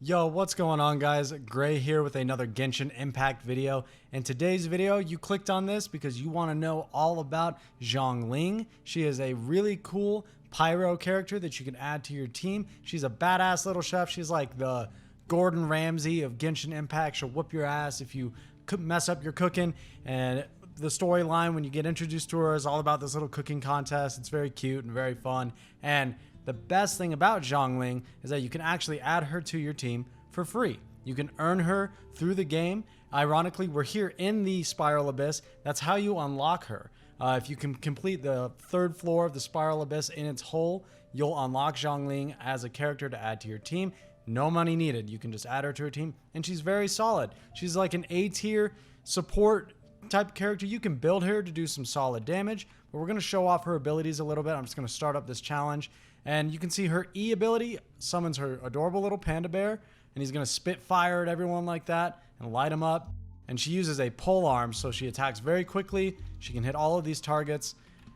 Yo, what's going on, guys? Gray here with another Genshin Impact video. In today's video, you clicked on this because you want to know all about Xiangling. She is a really cool pyro character that you can add to your team. She's a badass little chef. She's like the Gordon Ramsay of Genshin Impact. She'll whoop your ass if you mess up your cooking. And the storyline when you get introduced to her is all about this little cooking contest. It's very cute and very fun. And the best thing about Xiangling is that you can actually add her to your team for free. You can earn her through the game. Ironically, we're here in the Spiral Abyss. That's how you unlock her. If you can complete the third floor of the Spiral Abyss in its whole, you'll unlock Xiangling as a character to add to your team. No money needed. You can just add her to your team, and she's very solid. She's like an A-tier support type character. You can build her to do some solid damage, but we're going to show off her abilities a little bit. I'm just going to start up this challenge. And you can see her E ability summons her adorable little panda bear, and he's going to spit fire at everyone like that and light them up. And she uses a pole arm, so she attacks very quickly. She can hit all of these targets,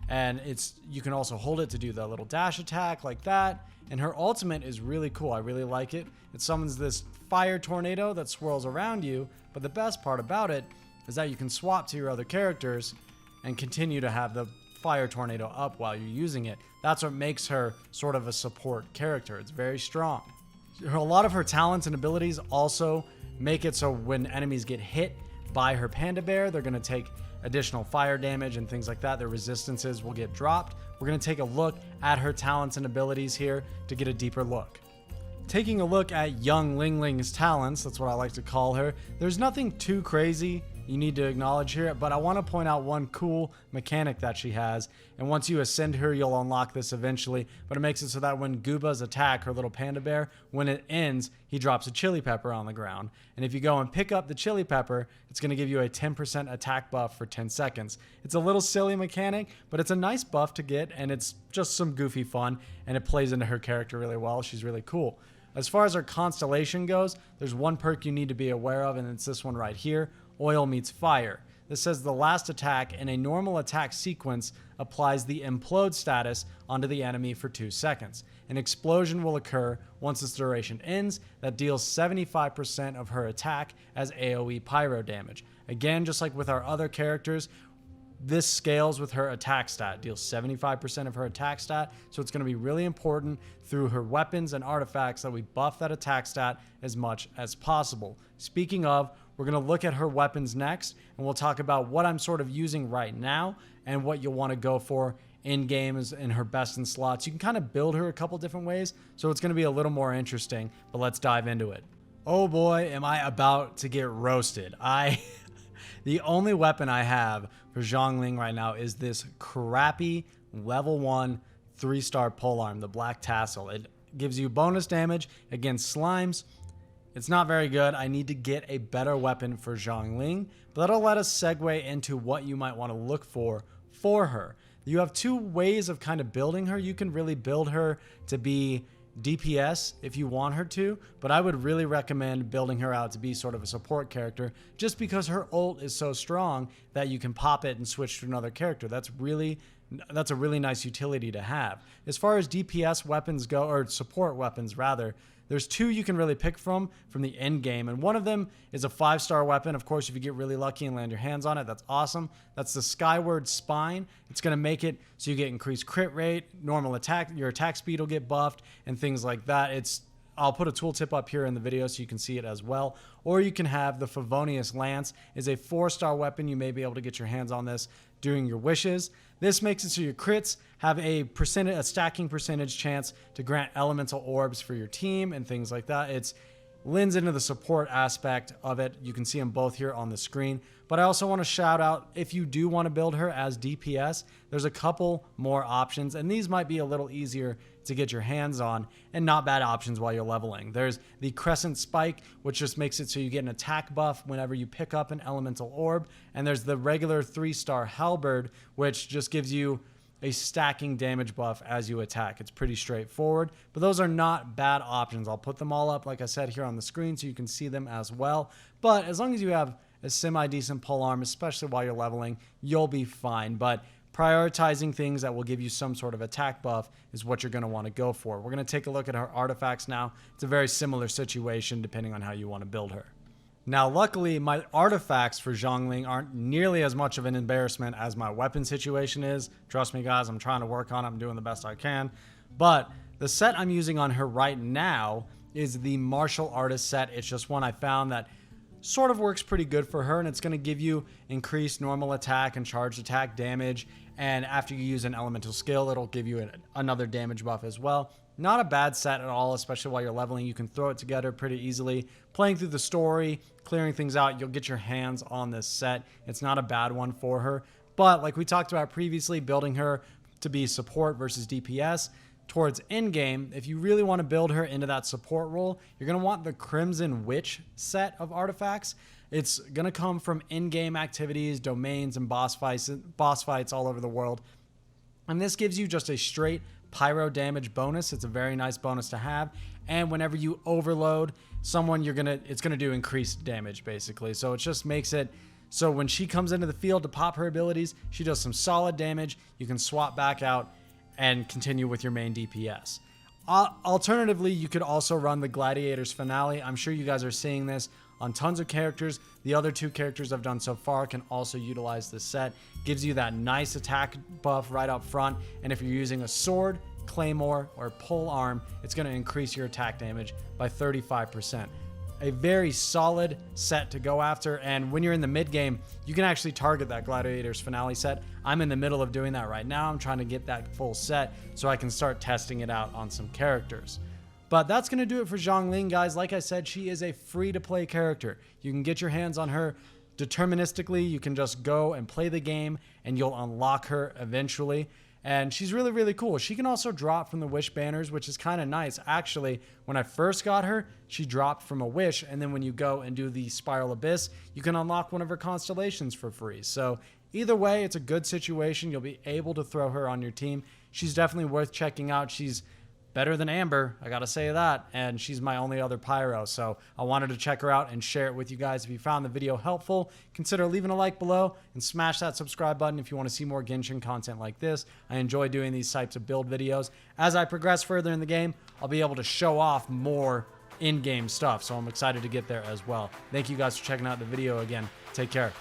and you can also hold it to do the little dash attack like that. And her ultimate is really cool. I really like it. It summons this fire tornado that swirls around you, but the best part about it is that you can swap to your other characters and continue to have the fire tornado up while you're using it. That's what makes her sort of a support character. It's very strong. A lot of her talents and abilities also make it so when enemies get hit by her panda bear, they're going to take additional fire damage and things like that. Their resistances will get dropped. We're going to take a look at her talents and abilities here to get a deeper look. Taking a look at young Lingling's talents, that's what I like to call her, there's nothing too crazy you need to acknowledge here, but I want to point out one cool mechanic that she has. And once you ascend her, you'll unlock this eventually, but it makes it so that when Gooba's attack, her little panda bear, when it ends, he drops a chili pepper on the ground. And if you go and pick up the chili pepper, it's going to give you a 10% attack buff for 10 seconds. It's a little silly mechanic, but it's a nice buff to get, and it's just some goofy fun, and it plays into her character really well. She's really cool. As far as her constellation goes, there's one perk you need to be aware of, and it's this one right here. Oil meets fire. This says the last attack in a normal attack sequence applies the implode status onto the enemy for 2 seconds. An explosion will occur once its duration ends that deals 75% of her attack as AoE pyro damage. Again, just like with our other characters, this scales with her attack stat, deals 75% of her attack stat, so it's going to be really important through her weapons and artifacts that we buff that attack stat as much as possible. Speaking of, we're going to look at her weapons next, and we'll talk about what I'm sort of using right now and what you'll want to go for in game is in her best in slots. You can kind of build her a couple different ways, so it's going to be a little more interesting, but let's dive into it. Oh boy, am I about to get roasted. The only weapon I have for Xiangling right now is this crappy level 1 3-star polearm, the black tassel. It gives you bonus damage against slimes. It's not very good. I need to get a better weapon for Xiangling, but that'll let us segue into what you might want to look for her. You have two ways of kind of building her. You can really build her to be DPS if you want her to, but I would really recommend building her out to be sort of a support character just because her ult is so strong that you can pop it and switch to another character. That's a really nice utility to have. As far as DPS weapons go, or support weapons rather, there's two you can really pick from the end game, and one of them is a 5-star weapon. Of course, if you get really lucky and land your hands on it, that's awesome. That's the Skyward Spine. It's going to make it so you get increased crit rate, normal attack, your attack speed will get buffed, and things like that. I'll put a tooltip up here in the video so you can see it as well. Or you can have the Favonius Lance, is a 4-star weapon. You may be able to get your hands on this doing your wishes. This makes it so your crits have a stacking percentage chance to grant elemental orbs for your team and things like that. It lends into the support aspect of it. You can see them both here on the screen. But I also want to shout out, if you do want to build her as DPS, there's a couple more options, and these might be a little easier to get your hands on and not bad options while you're leveling. There's the Crescent Spike, which just makes it so you get an attack buff whenever you pick up an elemental orb, and there's the regular 3-star Halberd, which just gives you a stacking damage buff as you attack. It's pretty straightforward, but those are not bad options. I'll put them all up, like I said, here on the screen so you can see them as well. But as long as you have a semi-decent polearm, especially while you're leveling, you'll be fine. But prioritizing things that will give you some sort of attack buff is what you're going to want to go for. We're going to take a look at her artifacts now. It's a very similar situation depending on how you want to build her. Now, luckily, my artifacts for Xiangling aren't nearly as much of an embarrassment as my weapon situation is. Trust me, guys, I'm trying to work on it. I'm doing the best I can. But the set I'm using on her right now is the martial artist set. It's just one I found that sort of works pretty good for her, and it's going to give you increased normal attack and charged attack damage, and after you use an elemental skill, it'll give you another damage buff as well. Not a bad set at all, especially while you're leveling. You can throw it together pretty easily. Playing through the story, clearing things out, you'll get your hands on this set. It's not a bad one for her, but like we talked about previously, building her to be support versus DPS, towards endgame, if you really want to build her into that support role, you're going to want the Crimson Witch set of artifacts. It's going to come from in-game activities, domains, and boss fights all over the world. And this gives you just a straight pyro damage bonus. It's a very nice bonus to have. And whenever you overload someone, it's going to do increased damage, basically. So it just makes it so when she comes into the field to pop her abilities, she does some solid damage. You can swap back out and continue with your main DPS. Alternatively, you could also run the Gladiator's Finale. I'm sure you guys are seeing this on tons of characters. The other two characters I've done so far can also utilize this set. Gives you that nice attack buff right up front, and if you're using a sword, claymore, or pole arm, it's going to increase your attack damage by 35%. A very solid set to go after, and when you're in the mid game, you can actually target that Gladiator's Finale set. I'm in the middle of doing that right now. I'm trying to get that full set so I can start testing it out on some characters. But that's going to do it for Xiangling, guys. Like I said, she is a free-to-play character. You can get your hands on her deterministically. You can just go and play the game, and you'll unlock her eventually. And she's really, really cool. She can also drop from the wish banners, which is kind of nice. Actually, when I first got her, she dropped from a wish. And then when you go and do the Spiral Abyss, you can unlock one of her constellations for free. So either way, it's a good situation. You'll be able to throw her on your team. She's definitely worth checking out. She's better than Amber, I gotta say that, and she's my only other pyro, so I wanted to check her out and share it with you guys. If you found the video helpful, consider leaving a like below and smash that subscribe button if you want to see more Genshin content like this. I enjoy doing these types of build videos. As I progress further in the game, I'll be able to show off more in-game stuff, so I'm excited to get there as well. Thank you guys for checking out the video again. Take care.